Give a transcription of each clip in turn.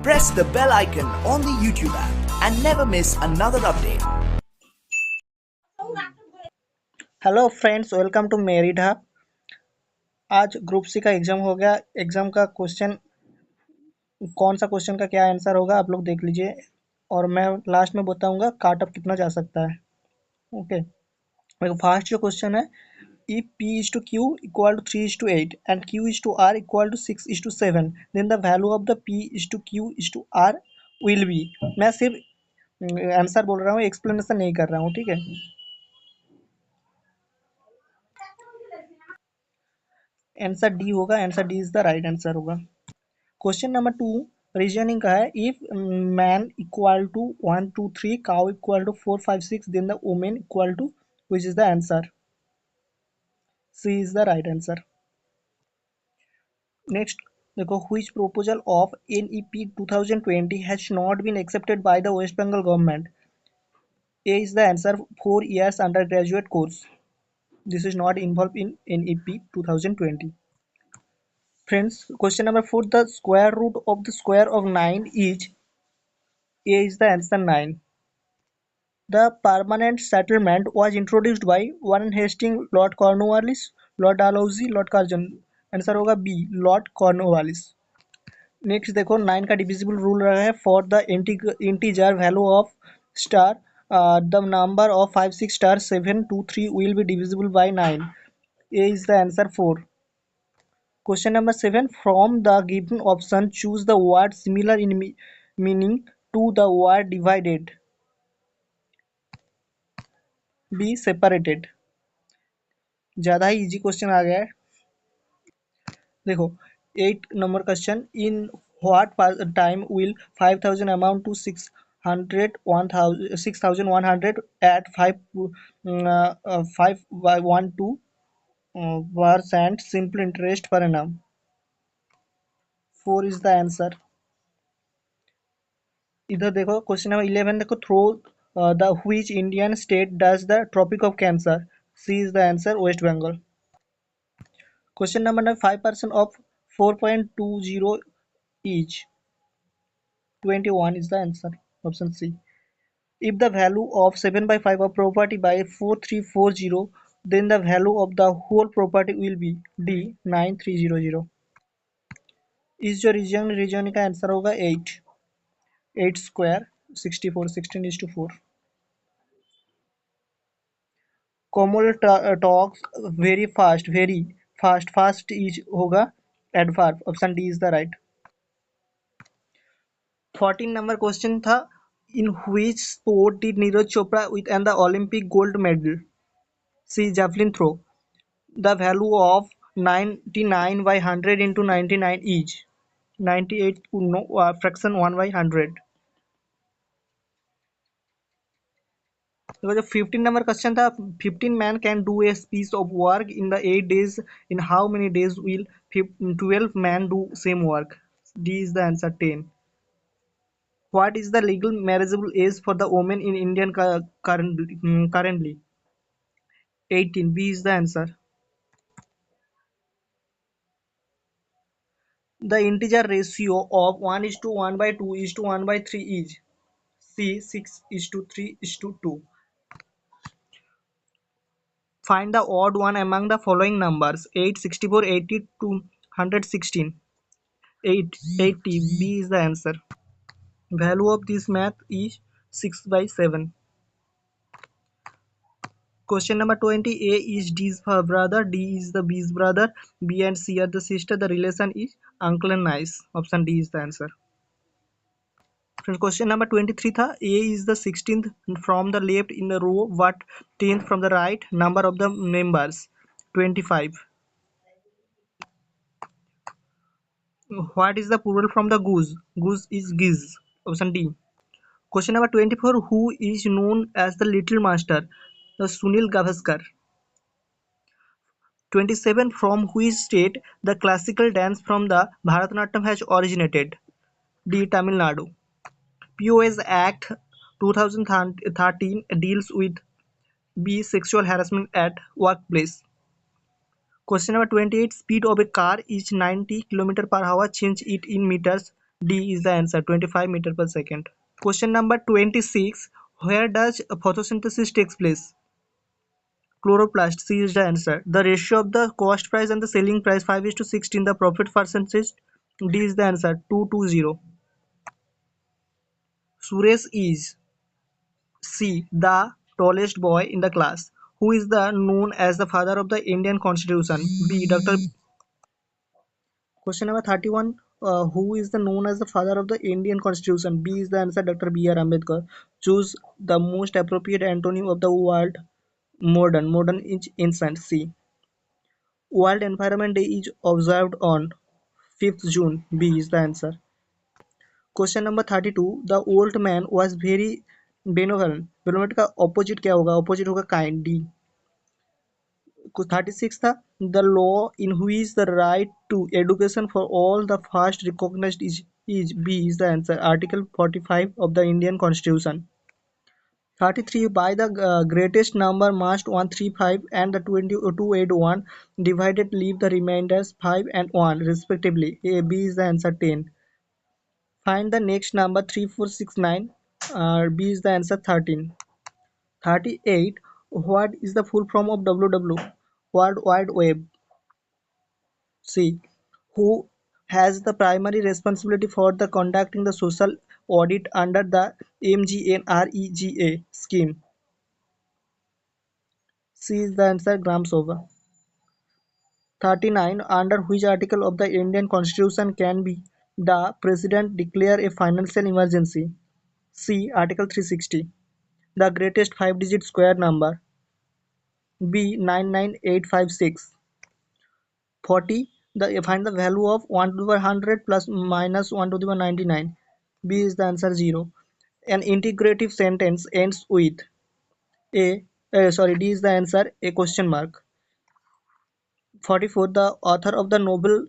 Press the bell icon on the YouTube app and never miss another update. Hello friends, welcome to मेरी ढाब। आज group C का exam हो गया। Exam का क्वेश्चन, कौन सा क्वेश्चन का क्या आंसर होगा आप लोग देख लीजिए, और मैं लास्ट में बताऊंगा काट ऑफ कितना जा सकता है। ओके, मेरे फर्स्ट जो क्वेश्चन है, if p is to q equal to 3 is to 8 and q is to r equal to 6 is to 7, then the value of the p is to q is to r will be। मैं सिर्फ answer बोल रहा हूँ, explanation नहीं कर रहा हूँ, ठीक है। आंसर डी होगा, answer D is the right answer होगा। क्वेश्चन नंबर 2 रीजनिंग का है। If man equal to 1 2 3, cow equal to 4 5 6, then the women equal to, which is the answer? C is the right answer. Next देखो, which proposal of NEP 2020 has not been accepted by the West Bengal government? A is the answer, 4 years undergraduate course. This is not involved in NEP 2020. Friends, question number 4, the square root of the square of 9 is, A is the answer, 9. The permanent settlement was introduced by Warren Hastings, Lord Cornwallis, Lord Dalhousie, Lord Curzon। Answer होगा B, Lord Cornwallis. Next देखो, 9 का divisible rule रहा है, for the integer value of star the number of 5 6 star 7 2 3 will be divisible by 9। A is the answer, 4। Question number 7, from the given option choose the word similar in meaning to the word divided. B, separated. ज़्यादा ही easy question आ गया है। देखो, 8 number question, in what time will 5000 amount to 6100 at 5.12% simple interest per annum? 4 is the answer. इधर देखो, question number 11 देखो, through the which Indian state does the Tropic of Cancer? C is the answer, West Bengal. Question number 9, 5% of 4.20 is 21 is the answer, option C. If the value of 7 by 5 of property by 4340, then the value of the whole property will be D, 9300। इस जो reason का answer होगा 8। 8 square 64, 16:4। Komal talks very fast, fast is होगा adverb, option D is the right. 14 number question था, in which sport did Neeraj Chopra with and the Olympic gold medal? C, javelin throw। The value of 99 by 100 into 99 is 98 fraction 1 by 100। देखो, जो 15 number question था, 15 man can do a piece of work in the 8 days, in how many days will 12 man do same work? D is the answer, 10। What is the legal marriageable age for the women in Indian currently? 18, B is the answer। The integer ratio of 1:1/2 1/3 is? C, 6:3:2। Find the odd one among the following numbers: 8, 64, 80, 216। 80, B is the answer। Value of this math is 6/7। Question number 20, A is D's brother, D is the B's brother, B and C are the sister. The relation is uncle and niece. Option D is the answer. Question number 23 था, A is the 16th from the left in the row, what 10th from the right? Number of the members 25। What is the plural from the goose? Goose is geese. Option D. Question number 24, who is known as the little master? The Sunil Gavaskar। 27, from which state the classical dance from the Bharatanatyam has originated? D, Tamil Nadu। POS Act 2013 deals with B, sexual harassment at workplace। Question number 28, speed of a car is 90 km/h, change it in meters D is the answer, 25 meter per second. Question number 26. Where does photosynthesis takes place? Chloroplast. C is the answer. The ratio of the cost price and the selling price 5:16. The profit percentage. D is the answer, 220. Suresh is C. The tallest boy in the class. Who is the known as the father of the Indian Constitution? B. Dr. Question number 31. Who is the known as the father of the Indian Constitution? B is the answer, Dr. B. R. Ambedkar. Choose the most appropriate antonym of the word modern. Modern is ancient. C. World Environment Day is observed on 5th June. B is the answer. Question number 32. The old man was very benevolent. Benevolent का opposite क्या होगा? Opposite होगा kind. D. 36 था. The law in which the right to education for all the first recognized is B is the answer. Article 45 of the Indian Constitution. 33. By the greatest number must 135 and the 281 divided leave the remainders 5 and 1 respectively. A. B is the answer, 10. Find the next number 3469. B is the answer, 13. 38. What is the full form of WW? World Wide Web. C. Who has the primary responsibility for the conducting the social audit under the MGNREGA scheme? C is the answer, Gram Sova. 39. Under which article of the Indian Constitution can be the President declare a financial emergency? C. Article 360. The greatest 5-digit square number. B. 99856. 40. Find the value of 1 to the power 100 plus minus 1 to the power 99. B is the answer, 0. An integrative sentence ends with D is the answer, a question mark. 44. The author of the novel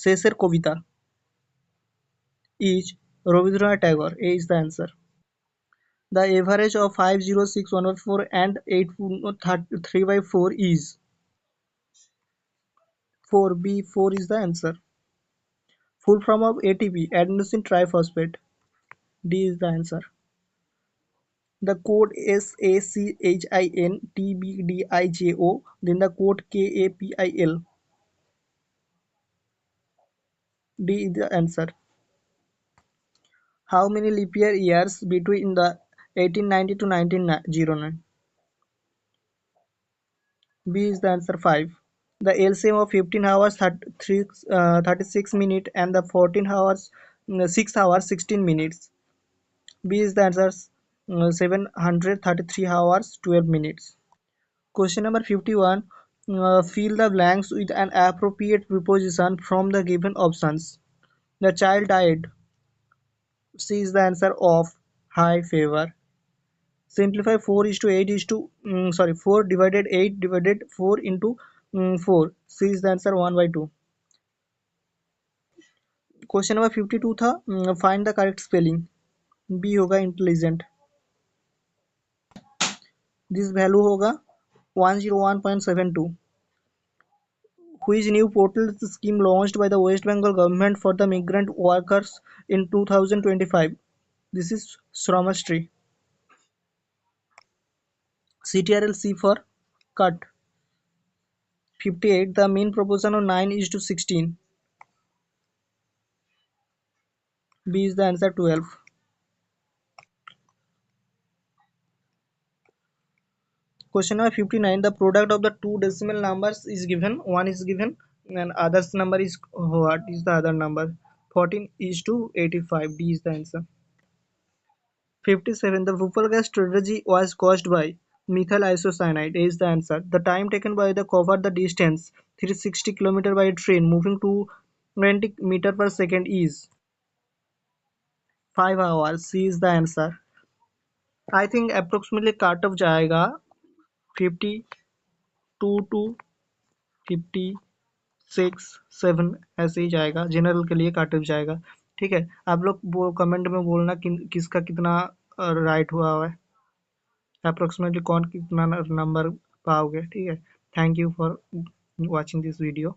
শেষের কবিতা is Rabindranath Tagore. A is the answer. The average of 5, 0, 6, 1/4 and 8 3/4 is 4. B. 4 is the answer. Full form of ATP, adenosine triphosphate. D is the answer. The code SACHINTBDIJO, then the code KAPIL. D is the answer. How many leap years between the 1890 to 1909? B is the answer, 5. The LCM of 15 hours 36 minutes and the 14 hours 6 hours 16 minutes. B is the answer, 733 hours 12 minutes. Question number 51. Fill the blanks with an appropriate preposition from the given options. The child died. C is the answer, of high favor. Simplify 4 is to 8 is to 4 divided 8 divided 4 into 4. C is the answer, 1/2. Question number 52 था. Find the correct spelling. B होगा intelligent. This value होगा 101.72. Which new portal scheme launched by the West Bengal government for the migrant workers in 2025? This is Shramashri. CTRL C for cut. 58. The mean proportion of 9 is to 16. B is the answer, 12. Question number 59. The product of the two decimal numbers is given. One is given and others number is, what is the other number? 14 is to 85. D is the answer. 57. The Bhopal gas tragedy was caused by methyl isocyanide. A is the answer. The time taken by the cover the distance 360 km by train moving to 20 meter per second is 5 hours. C is the answer. I think approximately cut off जाएगा 52 to 56-7 ऐसे ही जाएगा. General के लिए cut off जाएगा. ठीक है, आप लोग वो कमेंट में बोलना किसका कितना राइट हुआ है, अप्रोक्सीमेटली कौन कितना नंबर पाओगे. ठीक है, thank you for watching this video.